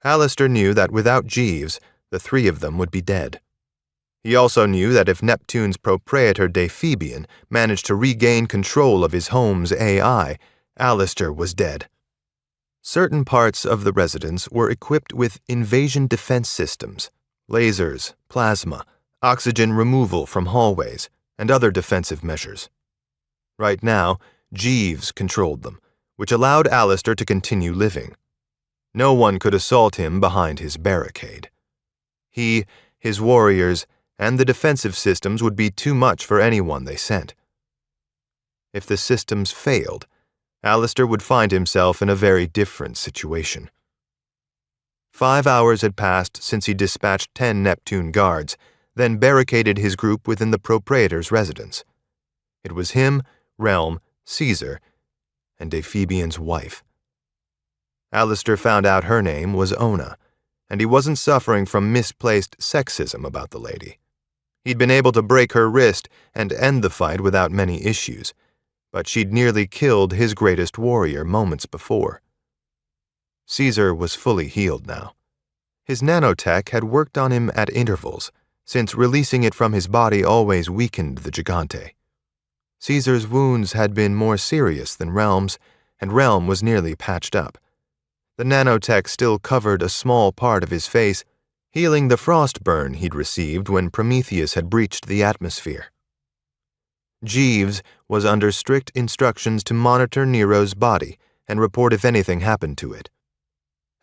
AllSeer knew that without Jeeves, the three of them would be dead. He also knew that if Neptune's proprietor Daphibian managed to regain control of his home's AI, AllSeer was dead. Certain parts of the residence were equipped with invasion defense systems, lasers, plasma, oxygen removal from hallways, and other defensive measures. Right now, Jeeves controlled them, which allowed AllSeer to continue living. No one could assault him behind his barricade. He, his warriors, and the defensive systems would be too much for anyone they sent. If the systems failed, AllSeer would find himself in a very different situation. 5 hours had passed since he dispatched 10 Neptune guards, then barricaded his group within the proprietor's residence. It was him, Realm, Caesar, and Daphibian's wife. AllSeer found out her name was Ona, and he wasn't suffering from misplaced sexism about the lady. He'd been able to break her wrist and end the fight without many issues, but she'd nearly killed his greatest warrior moments before. Caesar was fully healed now. His nanotech had worked on him at intervals, since releasing it from his body always weakened the Gigante. Caesar's wounds had been more serious than Realm's, and Realm was nearly patched up. The nanotech still covered a small part of his face, healing the frost burn he'd received when Prometheus had breached the atmosphere. Jeeves was under strict instructions to monitor Nero's body and report if anything happened to it.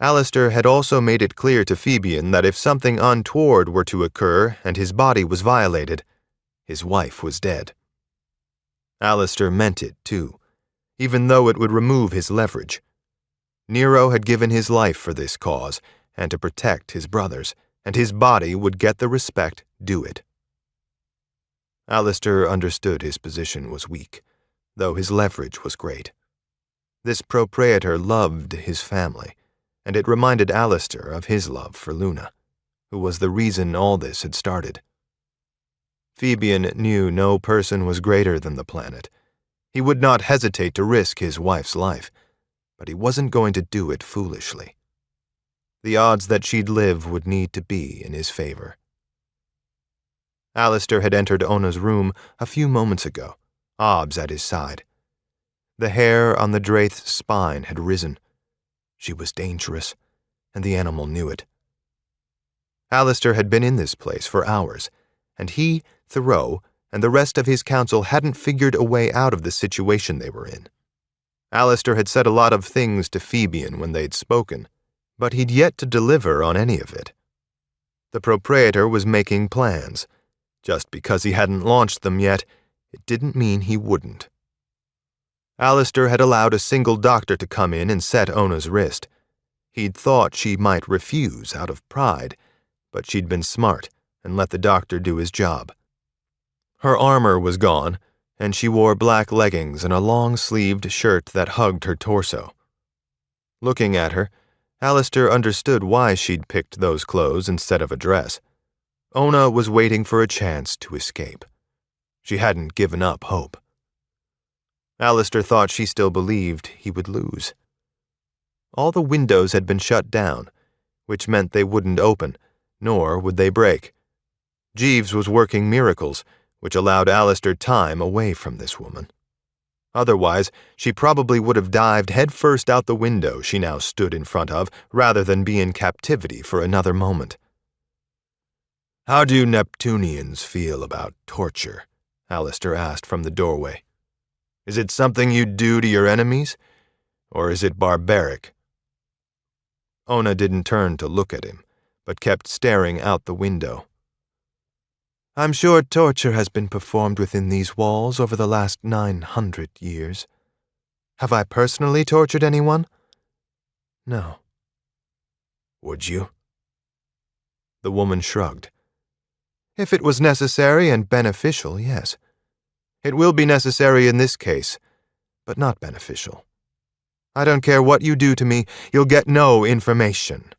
AllSeer had also made it clear to Phoebian that if something untoward were to occur and his body was violated, his wife was dead. AllSeer meant it, too, even though it would remove his leverage. Nero had given his life for this cause and to protect his brothers, and his body would get the respect due it. AllSeer understood his position was weak, though his leverage was great. This proprietor loved his family, and it reminded AllSeer of his love for Luna, who was the reason all this had started. Phoebian knew no person was greater than the planet. He would not hesitate to risk his wife's life, but he wasn't going to do it foolishly. The odds that she'd live would need to be in his favor. AllSeer had entered Ona's room a few moments ago, Obbs at his side. The hair on the Draith's spine had risen. She was dangerous, and the animal knew it. AllSeer had been in this place for hours, and he, Thoreau, and the rest of his council hadn't figured a way out of the situation they were in. AllSeer had said a lot of things to Phoebian when they'd spoken, but he'd yet to deliver on any of it. The proprietor was making plans. Just because he hadn't launched them yet, it didn't mean he wouldn't. AllSeer had allowed a single doctor to come in and set Ona's wrist. He'd thought she might refuse out of pride, but she'd been smart and let the doctor do his job. Her armor was gone, and she wore black leggings and a long-sleeved shirt that hugged her torso. Looking at her, AllSeer understood why she'd picked those clothes instead of a dress. Ona was waiting for a chance to escape. She hadn't given up hope. AllSeer thought she still believed he would lose. All the windows had been shut down, which meant they wouldn't open, nor would they break. Jeeves was working miracles, which allowed AllSeer time away from this woman. Otherwise, she probably would have dived headfirst out the window she now stood in front of, rather than be in captivity for another moment. "How do Neptunians feel about torture?" AllSeer asked from the doorway. "Is it something you'd do to your enemies, or is it barbaric?" Ona didn't turn to look at him, but kept staring out the window. "I'm sure torture has been performed within these walls over the last 900 years. Have I personally tortured anyone? No." "Would you?" The woman shrugged. "If it was necessary and beneficial, yes. It will be necessary in this case, but not beneficial. I don't care what you do to me, you'll get no information."